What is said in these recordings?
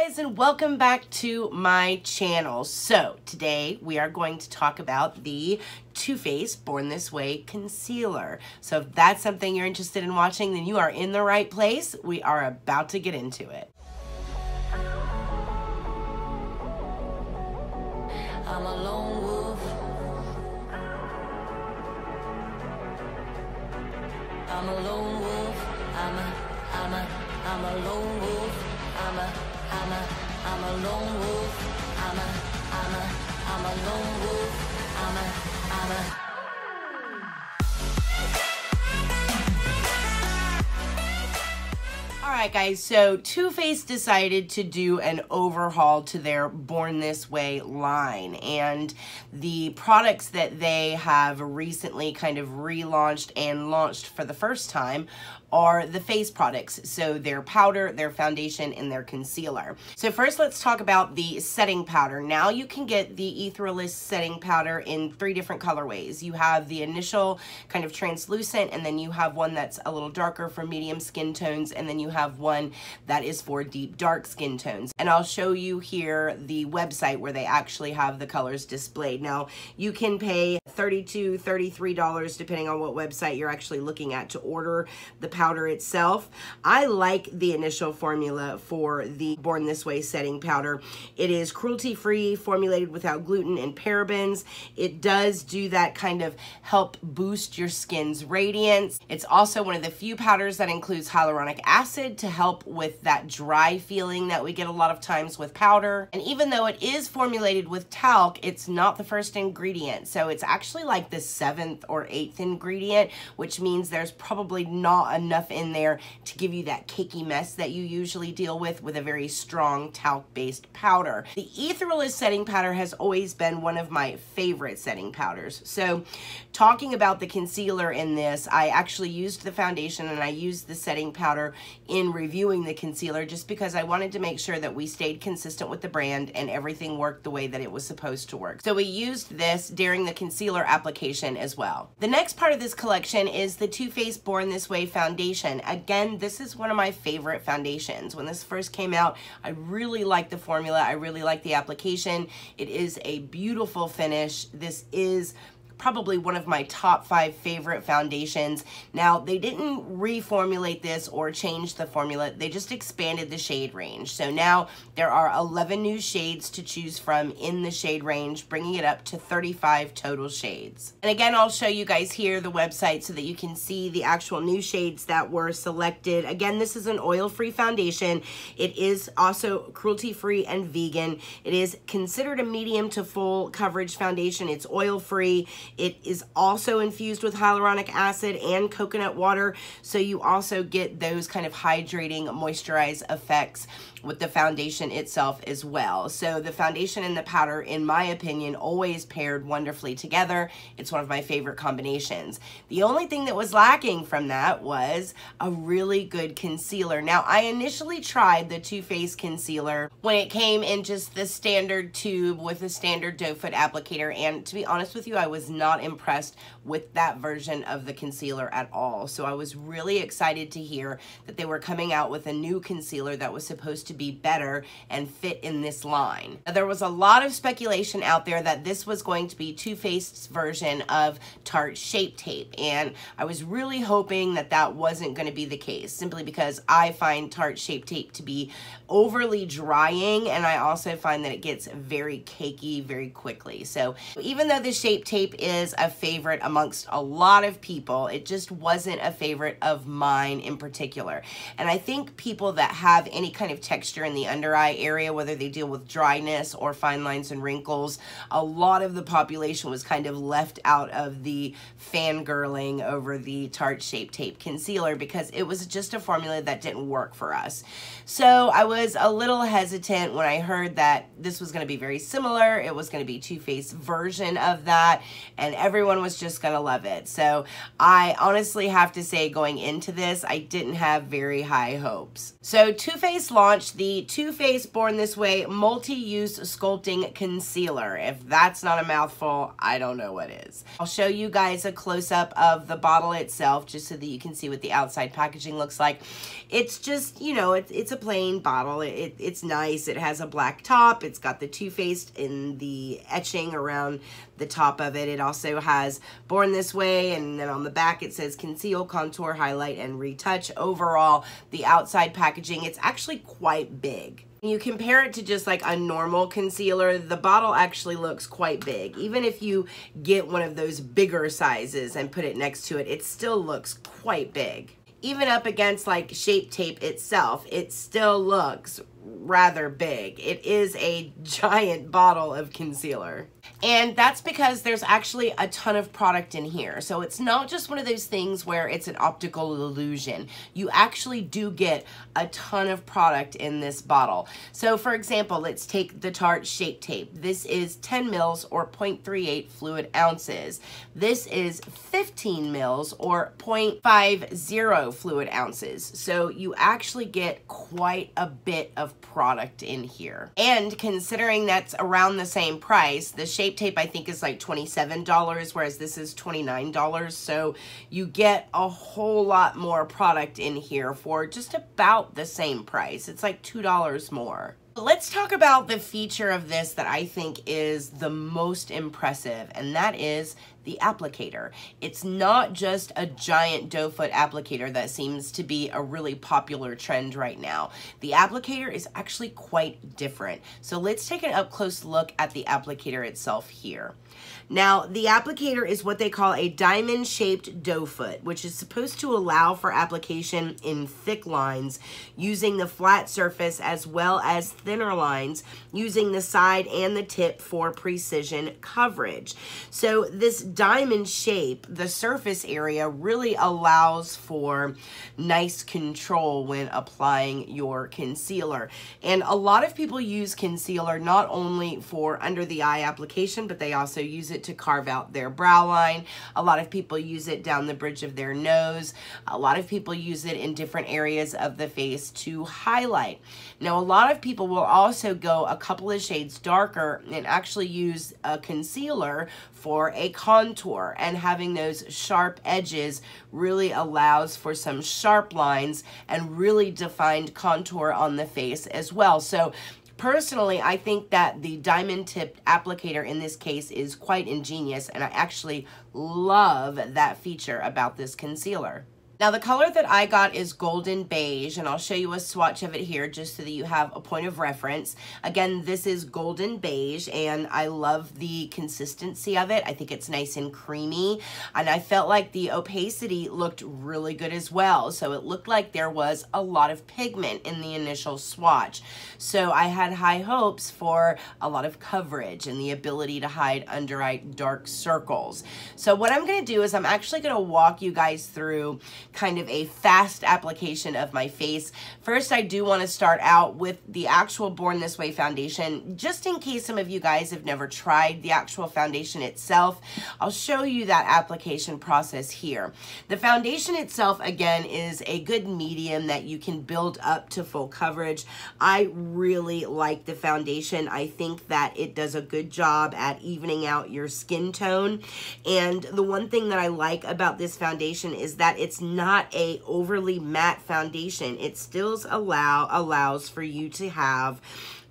guys, and welcome back to my channel. So today we are going to talk about the Too Faced Born This Way concealer. So if that's something you're interested in watching, then you are in the right place. We are about to get into it. I'm a lone wolf. I'm a lone wolf. I'm a lone wolf. I'm a lone wolf. I'm a lone wolf. Alright guys, so Too Faced decided to do an overhaul to their Born This Way line, and the products that they have recently kind of relaunched and launched for the first time are the face products. So their powder, their foundation, and their concealer. So first let's talk about the setting powder. Now you can get the Ethereal setting powder in 3 different colorways. You have the initial kind of translucent, and then you have one that's a little darker for medium skin tones, and then you have one that is for deep dark skin tones. And I'll show you here the website where they actually have the colors displayed. Now you can pay $32, $33 depending on what website you're actually looking at to order the powder itself. I like the initial formula for the Born This Way setting powder. It is cruelty-free, formulated without gluten and parabens. It does do that kind of help boost your skin's radiance. It's also one of the few powders that includes hyaluronic acid to help with that dry feeling that we get a lot of times with powder. And even though it is formulated with talc, it's not the first ingredient. So it's actually like the 7th or 8th ingredient, which means there's probably not enough in there to give you that cakey mess that you usually deal with a very strong talc-based powder. The Ethereal setting powder has always been one of my favorite setting powders. So talking about the concealer in this, I actually used the foundation and I used the setting powder in reviewing the concealer just because I wanted to make sure that we stayed consistent with the brand and everything worked the way that it was supposed to work. So we used this during the concealer application as well. The next part of this collection is the Too Faced Born This Way foundation. Again, this is one of my favorite foundations. When this first came out, I really liked the formula. I really liked the application. It is a beautiful finish. This is probably one of my top 5 favorite foundations. Now, they didn't reformulate this or change the formula. They just expanded the shade range. So now there are 11 new shades to choose from in the shade range, bringing it up to 35 total shades. And again, I'll show you guys here the website so that you can see the actual new shades that were selected. Again, this is an oil-free foundation. It is also cruelty-free and vegan. It is considered a medium to full coverage foundation. It's oil-free. It is also infused with hyaluronic acid and coconut water, so you also get those kind of hydrating, moisturized effects with the foundation itself as well. So the foundation and the powder, in my opinion, always paired wonderfully together. It's one of my favorite combinations. The only thing that was lacking from that was a really good concealer. Now, I initially tried the Too Faced concealer when it came in just the standard tube with a standard doe foot applicator, and to be honest with you, I was not impressed with that version of the concealer at all. So I was really excited to hear that they were coming out with a new concealer that was supposed to be better and fit in this line. Now, there was a lot of speculation out there that this was going to be Too Faced's version of Tarte Shape Tape, and I was really hoping that that wasn't going to be the case, simply because I find Tarte Shape Tape to be overly drying, and I also find that it gets very cakey very quickly. So even though the Shape Tape is a favorite amongst a lot of people, it just wasn't a favorite of mine in particular. And I think people that have any kind of texture in the under eye area, whether they deal with dryness or fine lines and wrinkles, a lot of the population was kind of left out of the fangirling over the Tarte Shape Tape concealer because it was just a formula that didn't work for us. So I was a little hesitant when I heard that this was going to be very similar. It was going to be Too Faced's version of that, and everyone was just gonna love it. So I honestly have to say, going into this, I didn't have very high hopes. So Too Faced launched the Too Faced Born This Way Multi-Use Sculpting Concealer. If that's not a mouthful, I don't know what is. I'll show you guys a close-up of the bottle itself just so that you can see what the outside packaging looks like. It's just, you know, it's a plain bottle. It's nice. It has a black top. It's got the Too Faced in the etching around the top of it. It also has Born This Way, and then on the back it says Conceal, Contour, Highlight, and Retouch. Overall, the outside packaging, it's actually quite big. When you compare it to just like a normal concealer, the bottle actually looks quite big. Even if you get one of those bigger sizes and put it next to it, it still looks quite big. Even up against like Shape Tape itself, it still looks rather big. It is a giant bottle of concealer. And that's because there's actually a ton of product in here. So it's not just one of those things where it's an optical illusion. You actually do get a ton of product in this bottle. So for example, let's take the Tarte Shape Tape. This is 10 mils or 0.38 fluid ounces. This is 15 mils or 0.50 fluid ounces. So you actually get quite a bit of product in here. And considering that's around the same price, the Shape Tape I think is like $27, whereas this is $29. So you get a whole lot more product in here for just about the same price. It's like $2 more. Let's talk about the feature of this that I think is the most impressive, and that is the applicator. It's not just a giant doe foot applicator that seems to be a really popular trend right now. The applicator is actually quite different. So let's take an up close look at the applicator itself here. Now, the applicator is what they call a diamond-shaped doe foot, which is supposed to allow for application in thick lines using the flat surface as well as thinner lines using the side and the tip for precision coverage. So this diamond shape, the surface area, really allows for nice control when applying your concealer. And a lot of people use concealer not only for under the eye application, but they also use it to carve out their brow line. A lot of people use it down the bridge of their nose. A lot of people use it in different areas of the face to highlight. Now, a lot of people will also go a couple of shades darker and actually use a concealer for a contour, and having those sharp edges really allows for some sharp lines and really defined contour on the face as well. So personally, I think that the diamond tipped applicator in this case is quite ingenious, and I actually love that feature about this concealer. Now, the color that I got is golden beige, and I'll show you a swatch of it here just so that you have a point of reference. Again, this is golden beige, and I love the consistency of it. I think it's nice and creamy, and I felt like the opacity looked really good as well. So it looked like there was a lot of pigment in the initial swatch. So I had high hopes for a lot of coverage and the ability to hide under eye dark circles. So what I'm going to do is I'm actually going to walk you guys through kind of a fast application of my face. First, I do want to start out with the actual Born This Way foundation, just in case some of you guys have never tried the actual foundation itself. I'll show you that application process here. The foundation itself, again, is a good medium that you can build up to full coverage. I really like the foundation. I think that it does a good job at evening out your skin tone. And the one thing that I like about this foundation is that it's not a overly matte foundation. It still allows for you to have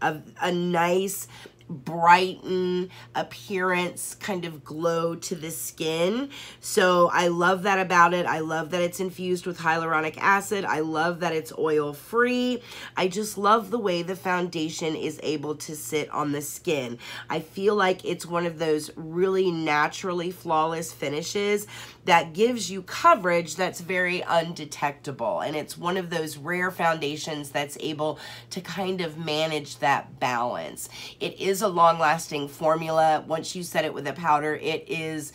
a nice brighten appearance, kind of glow to the skin. So I love that about it. I love that it's infused with hyaluronic acid. I love that it's oil free. I just love the way the foundation is able to sit on the skin. I feel like it's one of those really naturally flawless finishes that gives you coverage that's very undetectable. And it's one of those rare foundations that's able to kind of manage that balance. It is a long-lasting formula. Once you set it with a powder, it is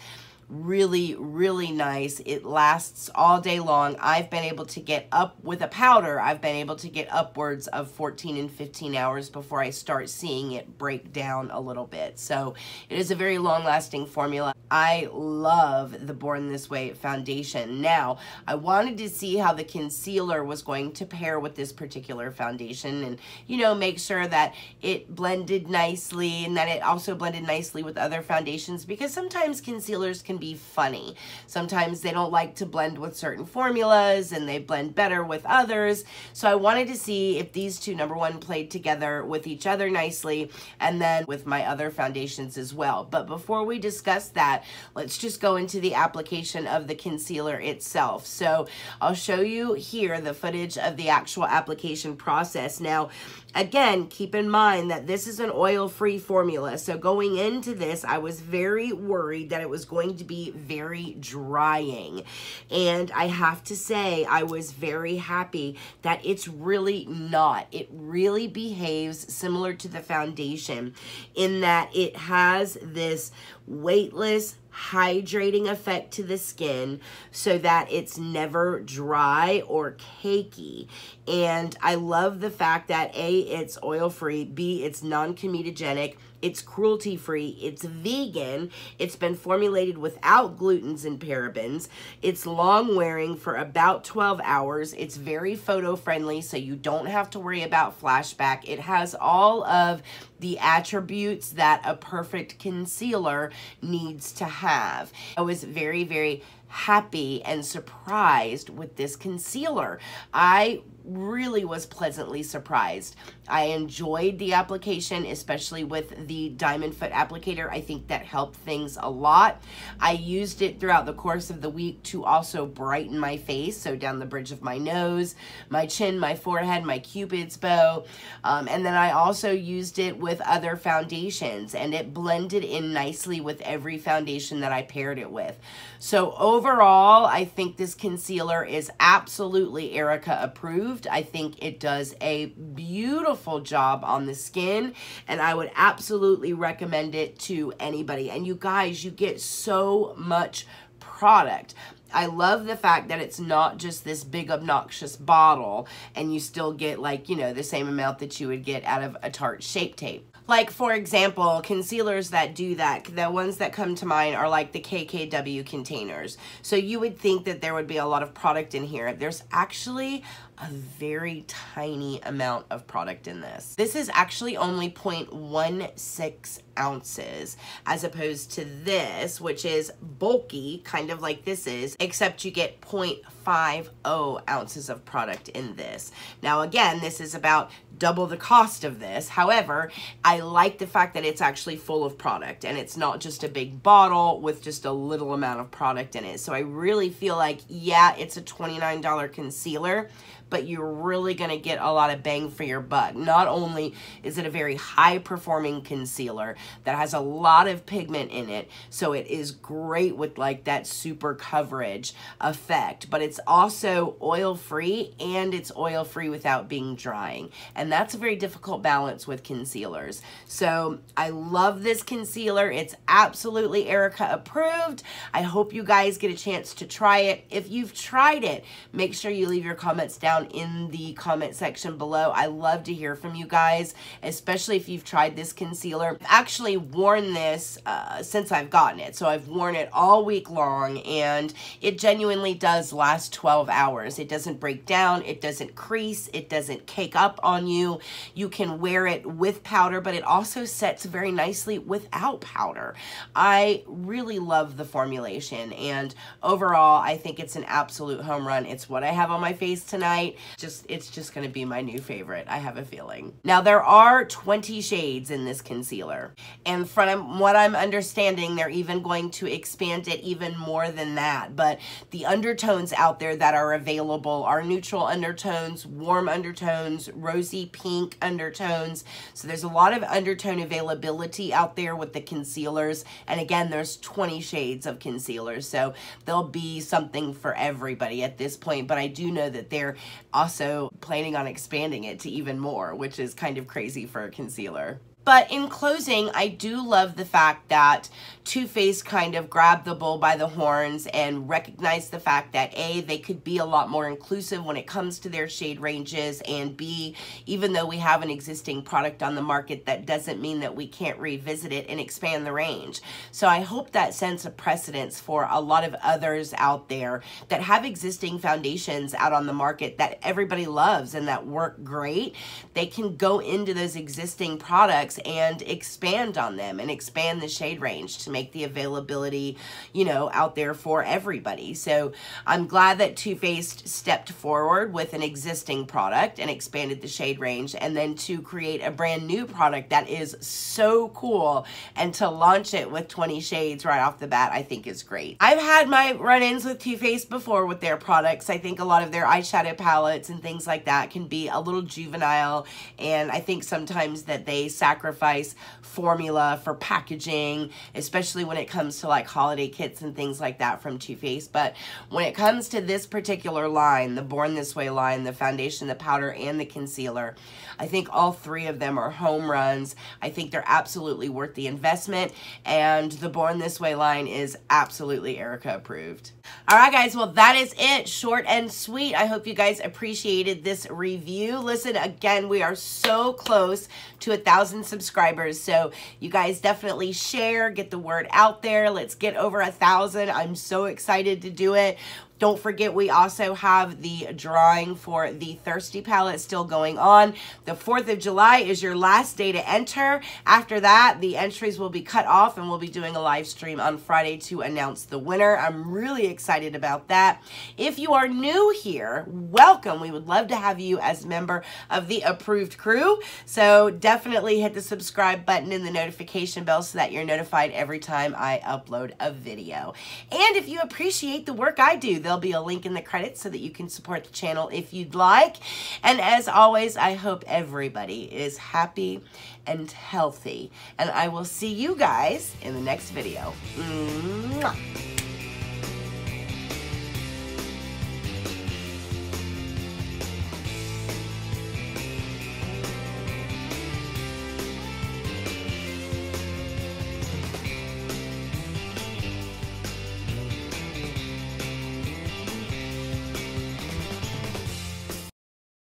really, really nice. It lasts all day long. I've been able to get up with a powder. I've been able to get upwards of 14 and 15 hours before I start seeing it break down a little bit. So it is a very long-lasting formula. I love the Born This Way foundation. Now, I wanted to see how the concealer was going to pair with this particular foundation and, you know, make sure that it blended nicely and that it also blended nicely with other foundations, because sometimes concealers can be funny. Sometimes they don't like to blend with certain formulas and they blend better with others. So I wanted to see if these two, number one, played together with each other nicely, and then with my other foundations as well. But before we discuss that, let's just go into the application of the concealer itself. So I'll show you here the footage of the actual application process. Now, again, keep in mind that this is an oil-free formula. So going into this, I was very worried that it was going to be very drying. And I have to say, I was very happy that it's really not. It really behaves similar to the foundation in that it has this weightless, hydrating effect to the skin so that it's never dry or cakey. And I love the fact that A, it's oil-free, B, it's non-comedogenic, it's cruelty-free, it's vegan, it's been formulated without glutens and parabens, it's long-wearing for about 12 hours, it's very photo-friendly so you don't have to worry about flashback. It has all of the attributes that a perfect concealer needs to have. I was very, very happy and surprised with this concealer. I really was pleasantly surprised. I enjoyed the application, especially with the diamond foot applicator. I think that helped things a lot. I used it throughout the course of the week to also brighten my face, so down the bridge of my nose, my chin, my forehead, my cupid's bow, and then I also used it with other foundations, and it blended in nicely with every foundation that I paired it with. So overall, I think this concealer is absolutely Erika approved. I think it does a beautiful job on the skin, and I would absolutely recommend it to anybody. And you guys, you get so much product. I love the fact that it's not just this big obnoxious bottle and you still get, like, you know, the same amount that you would get out of a Tarte Shape Tape. Like, for example, concealers that do that, the ones that come to mind are like the KKW containers. So you would think that there would be a lot of product in here. There's actually a very tiny amount of product in this. This is actually only 0.16 ounces as opposed to this, which is bulky, kind of like this is, except you get 0.50 ounces of product in this. Now again, this is about double the cost of this. However, I like the fact that it's actually full of product and it's not just a big bottle with just a little amount of product in it. So I really feel like, yeah, it's a $29 concealer, but you're really going to get a lot of bang for your buck. Not only is it a very high performing concealer that has a lot of pigment in it, so it is great with like that super coverage effect, but it's also oil free and it's oil free without being drying. And that's a very difficult balance with concealers. So I love this concealer. It's absolutely Erika approved. I hope you guys get a chance to try it. If you've tried it, make sure you leave your comments down in the comment section below. I love to hear from you guys, especially if you've tried this concealer. I've actually worn this since I've gotten it. So I've worn it all week long and it genuinely does last 12 hours. It doesn't break down. It doesn't crease. It doesn't cake up on you. You can wear it with powder, but it also sets very nicely without powder. I really love the formulation, and overall, I think it's an absolute home run. It's what I have on my face tonight. It's just going to be my new favorite, I have a feeling. Now, there are 20 shades in this concealer, and from what I'm understanding, they're even going to expand it even more than that. But the undertones out there that are available are neutral undertones, warm undertones, rosy pink undertones. So there's a lot of undertone availability out there with the concealers. And again, there's 20 shades of concealers. So there'll be something for everybody at this point. But I do know that they're also planning on expanding it to even more, which is kind of crazy for a concealer. But in closing, I do love the fact that Too Faced kind of grabbed the bull by the horns and recognized the fact that A, they could be a lot more inclusive when it comes to their shade ranges, and B, even though we have an existing product on the market, that doesn't mean that we can't revisit it and expand the range. So I hope that sets a precedence for a lot of others out there that have existing foundations out on the market that everybody loves and that work great. They can go into those existing products and expand on them and expand the shade range to make the availability, you know, out there for everybody. So I'm glad that Too Faced stepped forward with an existing product and expanded the shade range, and then to create a brand new product that is so cool and to launch it with 20 shades right off the bat, I think is great. I've had my run-ins with Too Faced before with their products. I think a lot of their eyeshadow palettes and things like that can be a little juvenile, and I think sometimes that they sacrifice formula for packaging, especially when it comes to like holiday kits and things like that from Too Faced. But when it comes to this particular line, the Born This Way line, the foundation, the powder, and the concealer, I think all three of them are home runs. I think they're absolutely worth the investment, and the Born This Way line is absolutely Erika approved. All right, guys, well, that is it. Short and sweet. I hope you guys appreciated this review. Listen, again, we are so close to 1,000 subscribers, so you guys definitely share, get the word out there. Let's get over 1,000. I'm so excited to do it. Don't forget, we also have the drawing for the Thirsty palette still going on. The 4th of July is your last day to enter. After that, the entries will be cut off, and we'll be doing a live stream on Friday to announce the winner. I'm really excited about that. If you are new here, welcome. We would love to have you as a member of the approved crew. So definitely hit the subscribe button and the notification bell so that you're notified every time I upload a video. And if you appreciate the work I do, there'll be a link in the credits so that you can support the channel if you'd like. And as always, I hope everybody is happy and healthy. And I will see you guys in the next video. Mwah.